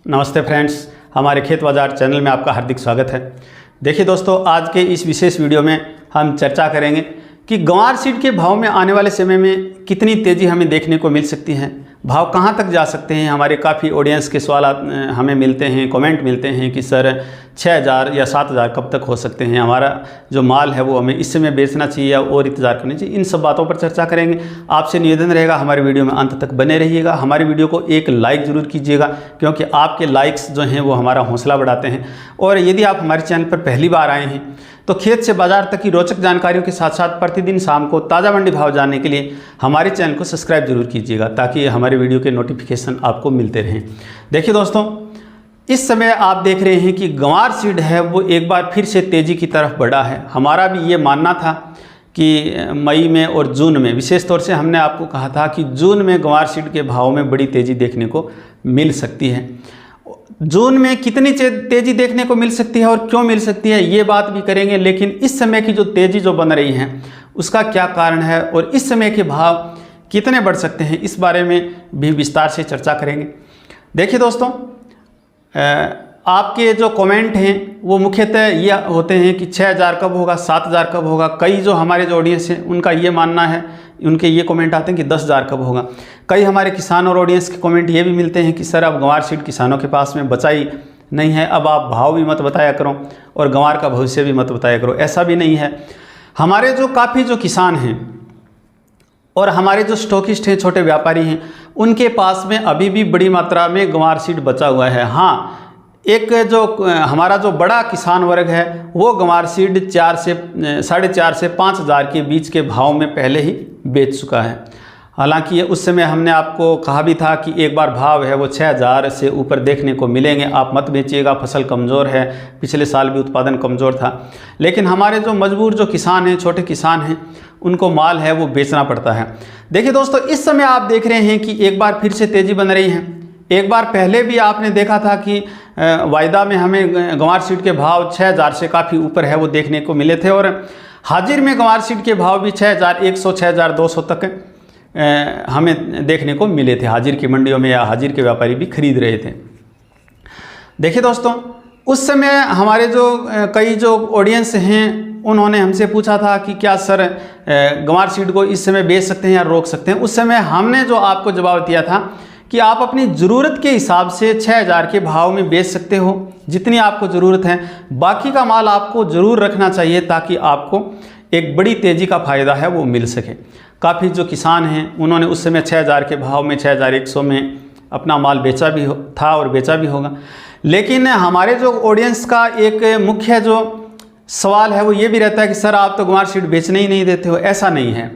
नमस्ते फ्रेंड्स, हमारे खेत बाज़ार चैनल में आपका हार्दिक स्वागत है। देखिए दोस्तों, आज के इस विशेष वीडियो में हम चर्चा करेंगे कि गंवार सीड के भाव में आने वाले समय में कितनी तेज़ी हमें देखने को मिल सकती है, भाव कहां तक जा सकते हैं। हमारे काफ़ी ऑडियंस के सवाल हमें मिलते हैं, कमेंट मिलते हैं कि सर 6000 या 7000 कब तक हो सकते हैं, हमारा जो माल है वो हमें इस समय बेचना चाहिए या और इंतज़ार करनी चाहिए। इन सब बातों पर चर्चा करेंगे। आपसे निवेदन रहेगा हमारे वीडियो में अंत तक बने रहिएगा। हमारी वीडियो को एक लाइक ज़रूर कीजिएगा, क्योंकि आपके लाइक्स जो हैं वो हमारा हौसला बढ़ाते हैं। और यदि आप हमारे चैनल पर पहली बार आए हैं तो खेत से बाजार तक की रोचक जानकारियों के साथ साथ प्रतिदिन शाम को ताज़ा मंडी भाव जानने के लिए हमारे चैनल को सब्सक्राइब जरूर कीजिएगा, ताकि हमारे वीडियो के नोटिफिकेशन आपको मिलते रहें। देखिए दोस्तों, इस समय आप देख रहे हैं कि गंवार सीड है वो एक बार फिर से तेज़ी की तरफ बढ़ा है। हमारा भी ये मानना था कि मई में और जून में, विशेष तौर से हमने आपको कहा था कि जून में गंवार सीड के भाव में बड़ी तेज़ी देखने को मिल सकती है। जून में कितनी तेज़ी देखने को मिल सकती है और क्यों मिल सकती है, ये बात भी करेंगे। लेकिन इस समय की जो तेज़ी जो बन रही है उसका क्या कारण है और इस समय के भाव कितने बढ़ सकते हैं, इस बारे में भी विस्तार से चर्चा करेंगे। देखिए दोस्तों, आपके जो कमेंट हैं वो मुख्यतः ये होते हैं कि 6000 कब होगा, 7000 कब होगा। कई जो हमारे जो ऑडियंस हैं उनका ये मानना है, उनके ये कमेंट आते हैं कि 10,000 कब होगा। कई हमारे किसान और ऑडियंस के कमेंट ये भी मिलते हैं कि सर अब गंवार सीड किसानों के पास में बचाई नहीं है, अब आप भाव भी मत बताया करो और गंवार का भविष्य भी मत बताया करो। ऐसा भी नहीं है। हमारे जो काफ़ी जो किसान हैं और हमारे जो स्टॉकिस्ट हैं, छोटे व्यापारी हैं, उनके पास में अभी भी बड़ी मात्रा में गंवार सीड बचा हुआ है। हाँ, एक जो हमारा जो बड़ा किसान वर्ग है वो गंवार सीड 4 से 4.5 से 5,000 के बीच के भाव में पहले ही बेच चुका है। हालांकि उस समय हमने आपको कहा भी था कि एक बार भाव है वो 6000 से ऊपर देखने को मिलेंगे, आप मत बेचिएगा, फसल कमज़ोर है, पिछले साल भी उत्पादन कमज़ोर था। लेकिन हमारे जो मजबूर जो किसान हैं, छोटे किसान हैं, उनको माल है वो बेचना पड़ता है। देखिए दोस्तों, इस समय आप देख रहे हैं कि एक बार फिर से तेज़ी बन रही है। एक बार पहले भी आपने देखा था कि वायदा में हमें गंवार सीड के भाव 6000 से काफ़ी ऊपर है वो देखने को मिले थे, और हाजिर में गंवार सीड के भाव भी 6100 6200 तक हमें देखने को मिले थे हाजिर की मंडियों में, या हाजिर के व्यापारी भी खरीद रहे थे। देखिए दोस्तों, उस समय हमारे जो कई जो ऑडियंस हैं उन्होंने हमसे पूछा था कि क्या सर गंवार सीड को इस समय बेच सकते हैं या रोक सकते हैं। उस समय हमने जो आपको जवाब दिया था कि आप अपनी ज़रूरत के हिसाब से 6000 के भाव में बेच सकते हो, जितनी आपको ज़रूरत है। बाकी का माल आपको ज़रूर रखना चाहिए ताकि आपको एक बड़ी तेज़ी का फ़ायदा है वो मिल सके। काफ़ी जो किसान हैं उन्होंने उस समय 6000 के भाव में 6100 में अपना माल बेचा भी था और बेचा भी होगा। लेकिन हमारे जो ऑडियंस का एक मुख्य जो सवाल है वो ये भी रहता है कि सर आप तो गंवार सीड बेचने ही नहीं देते हो। ऐसा नहीं है,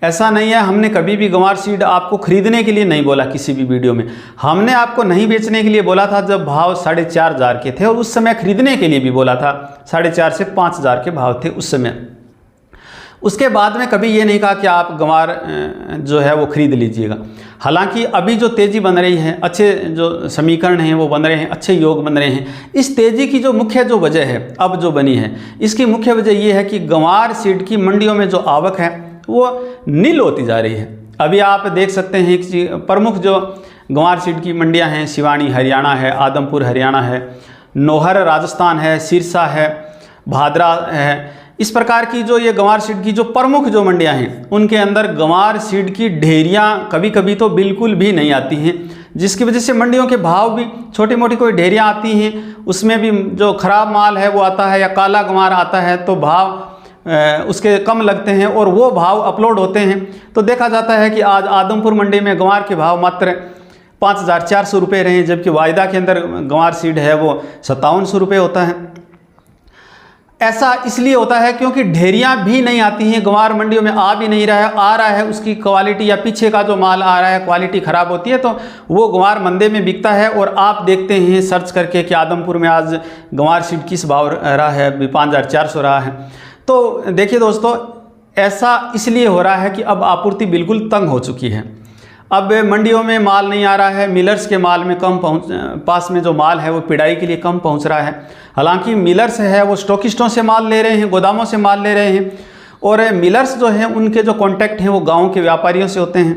ऐसा नहीं है। हमने कभी भी गंवार सीड आपको खरीदने के लिए नहीं बोला किसी भी वीडियो में। हमने आपको नहीं बेचने के लिए बोला था जब भाव 4500 के थे, और उस समय खरीदने के लिए भी बोला था 4.5 से 5000 के भाव थे उस समय। उसके बाद में कभी ये नहीं कहा कि आप गंवार जो है वो खरीद लीजिएगा। हालांकि अभी जो तेज़ी बन रही है, अच्छे जो समीकरण हैं वो बन रहे हैं, अच्छे योग बन रहे हैं। इस तेज़ी की जो मुख्य जो वजह है अब जो बनी है, इसकी मुख्य वजह ये है कि गंवार सीड की मंडियों में जो आवक है वो नील होती जा रही है। अभी आप देख सकते हैं कि प्रमुख जो गंवार सीड की मंडियां हैं, सिवानी हरियाणा है, आदमपुर हरियाणा है, नौहर राजस्थान है, सिरसा है, भादरा है। इस प्रकार की जो ये गंवार सीड की जो प्रमुख जो मंडियां हैं उनके अंदर गंवार सीड की ढेरियां कभी कभी तो बिल्कुल भी नहीं आती हैं, जिसकी वजह से मंडियों के भाव भी छोटी मोटी कोई ढेरियां आती हैं, उसमें भी जो खराब माल है वो आता है या काला गंवार आता है तो भाव उसके कम लगते हैं, और वो भाव अपलोड होते हैं तो देखा जाता है कि आज आदमपुर मंडी में गंवार के भाव मात्र 5400 रुपये रहे, जबकि वायदा के अंदर गंवार सीड है वो 5700 रुपये होता है। ऐसा इसलिए होता है क्योंकि ढेरियां भी नहीं आती हैं, गंवार मंडियों में आ भी नहीं रहा है, आ रहा है उसकी क्वालिटी या पीछे का जो माल आ रहा है क्वालिटी ख़राब होती है, तो वो गंवार मंदे में बिकता है। और आप देखते हैं सर्च करके कि आदमपुर में आज गंवार सीड किस भाव रहा है, 5400 रहा है। तो देखिए दोस्तों, ऐसा इसलिए हो रहा है कि अब आपूर्ति बिल्कुल तंग हो चुकी है। अब मंडियों में माल नहीं आ रहा है, मिलर्स के माल में कम पास में जो माल है वो पिड़ाई के लिए कम पहुंच रहा है। हालांकि मिलर्स है वो स्टॉकिस्टों से माल ले रहे हैं, गोदामों से माल ले रहे हैं, और मिलर्स जो हैं उनके जो कॉन्टैक्ट हैं वो गाँव के व्यापारियों से होते हैं।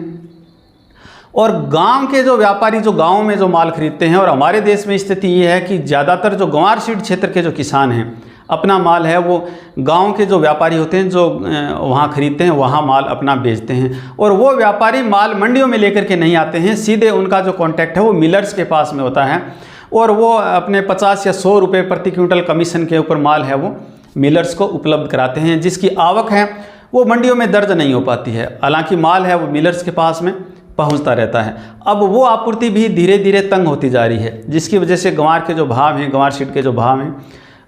और गांव के जो व्यापारी जो गांव में जो माल खरीदते हैं, और हमारे देश में स्थिति ये है कि ज़्यादातर जो गंवार सीड क्षेत्र के जो किसान हैं अपना माल है वो गांव के जो व्यापारी होते हैं जो वहाँ खरीदते हैं, वहाँ माल अपना बेचते हैं। और वो व्यापारी माल मंडियों में लेकर के नहीं आते हैं, सीधे उनका जो कॉन्टैक्ट है वो मिलर्स के पास में होता है, और वो अपने 50 या 100 रुपये प्रति क्विंटल कमीशन के ऊपर माल है वो मिलर्स को उपलब्ध कराते हैं, जिसकी आवक है वो मंडियों में दर्ज नहीं हो पाती है। हालांकि माल है वो मिलर्स के पास में पहुंचता रहता है। अब वो आपूर्ति भी धीरे धीरे तंग होती जा रही है, जिसकी वजह से गंवार के जो भाव हैं, गंवार सीड के जो भाव हैं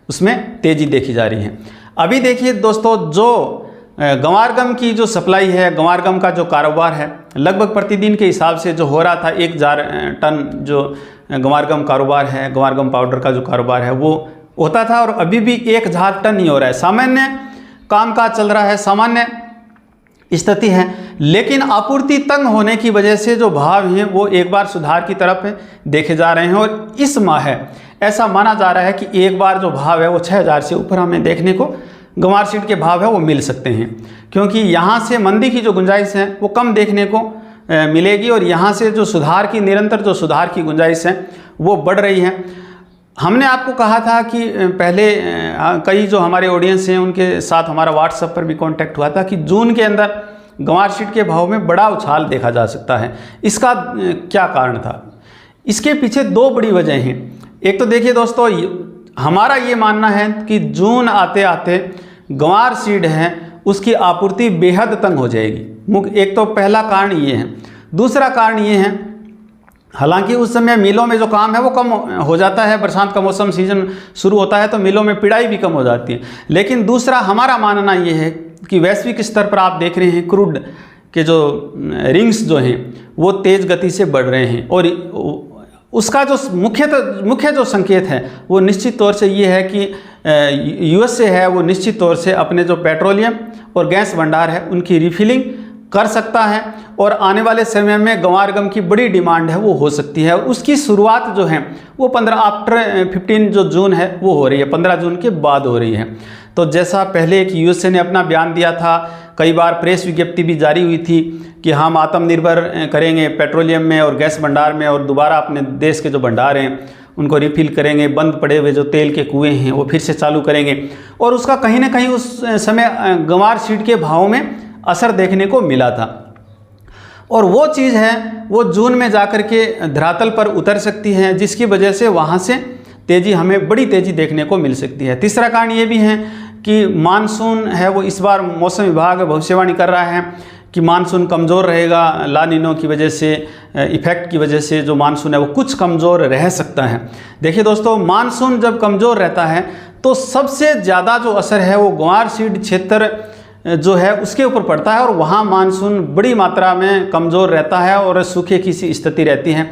उसमें तेज़ी देखी जा रही है। अभी देखिए दोस्तों, जो गंवार गम की जो सप्लाई है, गंवार गम का जो कारोबार है, लगभग प्रतिदिन के हिसाब से जो हो रहा था 1000 टन जो गंवार गम कारोबार है, गंवार गम पाउडर का जो कारोबार है वो होता था, और अभी भी 1000 टन ही हो रहा है। सामान्य कामकाज चल रहा है, सामान्य स्थिति है, लेकिन आपूर्ति तंग होने की वजह से जो भाव हैं वो एक बार सुधार की तरफ देखे जा रहे हैं। और इस माह ऐसा माना जा रहा है कि एक बार जो भाव है वो 6000 से ऊपर हमें देखने को गंवार सीड के भाव है वो मिल सकते हैं, क्योंकि यहाँ से मंदी की जो गुंजाइश है वो कम देखने को मिलेगी, और यहाँ से जो सुधार की निरंतर जो सुधार की गुंजाइश है वो बढ़ रही है। हमने आपको कहा था कि पहले कई जो हमारे ऑडियंस हैं उनके साथ हमारा व्हाट्सएप पर भी कांटेक्ट हुआ था कि जून के अंदर गंवार सीड के भाव में बड़ा उछाल देखा जा सकता है। इसका क्या कारण था? इसके पीछे 2 बड़ी वजह हैं। एक तो देखिए दोस्तों, हमारा ये मानना है कि जून आते आते गंवार सीड है उसकी आपूर्ति बेहद तंग हो जाएगी। एक तो पहला कारण ये है। दूसरा कारण ये है, हालांकि उस समय मिलों में जो काम है वो कम हो जाता है, बरसात का मौसम सीजन शुरू होता है तो मिलों में पिड़ाई भी कम हो जाती है। लेकिन दूसरा हमारा मानना ये है कि वैश्विक स्तर पर आप देख रहे हैं क्रूड के जो रिंग्स जो हैं वो तेज़ गति से बढ़ रहे हैं, और उसका जो मुख्य जो संकेत है वो निश्चित तौर से ये है कि यूएसए है वो निश्चित तौर से अपने जो पेट्रोलियम और गैस भंडार है उनकी रिफिलिंग कर सकता है, और आने वाले समय में गंवार गम की बड़ी डिमांड है वो हो सकती है। उसकी शुरुआत जो है वो 15 जो जून है वो हो रही है, 15 जून के बाद हो रही है। तो जैसा पहले एक यूएसए ने अपना बयान दिया था, कई बार प्रेस विज्ञप्ति भी जारी हुई थी कि हम आत्मनिर्भर करेंगे पेट्रोलियम में और गैस भंडार में, और दोबारा अपने देश के जो भंडार हैं उनको रिफिल करेंगे, बंद पड़े हुए जो तेल के कुएं हैं वो फिर से चालू करेंगे। और उसका कहीं ना कहीं उस समय गंवार सीड के भाव में असर देखने को मिला था, और वो चीज़ है वो जून में जाकर के धरातल पर उतर सकती है, जिसकी वजह से वहाँ से तेज़ी हमें बड़ी तेज़ी देखने को मिल सकती है। तीसरा कारण ये भी है कि मानसून है वो इस बार मौसम विभाग भविष्यवाणी कर रहा है कि मानसून कमज़ोर रहेगा, ला नीनो की वजह से, इफेक्ट की वजह से जो मानसून है वो कुछ कमज़ोर रह सकता है। देखिए दोस्तों, मानसून जब कमज़ोर रहता है तो सबसे ज़्यादा जो असर है वो गंवार सीड क्षेत्र जो है उसके ऊपर पड़ता है, और वहाँ मानसून बड़ी मात्रा में कमज़ोर रहता है और सूखे की सी स्थिति रहती है,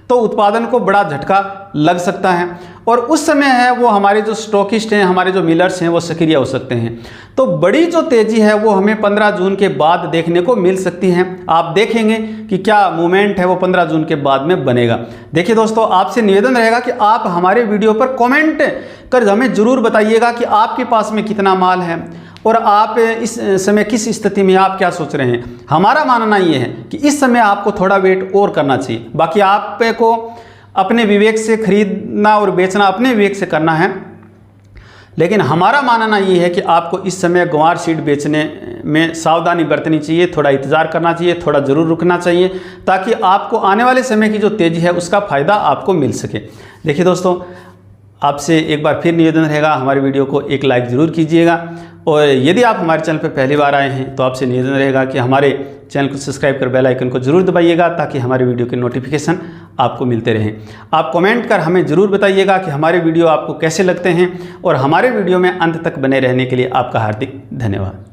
तो उत्पादन को बड़ा झटका लग सकता है, और उस समय है वो हमारे जो स्टॉकिस्ट हैं, हमारे जो मिलर्स हैं वो सक्रिय हो सकते हैं। तो बड़ी जो तेज़ी है वो हमें 15 जून के बाद देखने को मिल सकती है। आप देखेंगे कि क्या मूवमेंट है वो 15 जून के बाद में बनेगा। देखिए दोस्तों, आपसे निवेदन रहेगा कि आप हमारे वीडियो पर कमेंट कर हमें ज़रूर बताइएगा कि आपके पास में कितना माल है और आप इस समय किस स्थिति में आप क्या सोच रहे हैं। हमारा मानना ये है कि इस समय आपको थोड़ा वेट और करना चाहिए। बाकी आपको अपने विवेक से खरीदना और बेचना अपने विवेक से करना है, लेकिन हमारा मानना ये है कि आपको इस समय गंवार सीड बेचने में सावधानी बरतनी चाहिए, थोड़ा इंतज़ार करना चाहिए, थोड़ा ज़रूर रुकना चाहिए, ताकि आपको आने वाले समय की जो तेज़ी है उसका फ़ायदा आपको मिल सके। देखिए दोस्तों, आपसे एक बार फिर निवेदन रहेगा, हमारे वीडियो को एक लाइक ज़रूर कीजिएगा, और यदि आप हमारे चैनल पर पहली बार आए हैं तो आपसे निवेदन रहेगा कि हमारे चैनल को सब्सक्राइब कर बेल आइकन को जरूर दबाइएगा, ताकि हमारे वीडियो के नोटिफिकेशन आपको मिलते रहें। आप कमेंट कर हमें ज़रूर बताइएगा कि हमारे वीडियो आपको कैसे लगते हैं, और हमारे वीडियो में अंत तक बने रहने के लिए आपका हार्दिक धन्यवाद।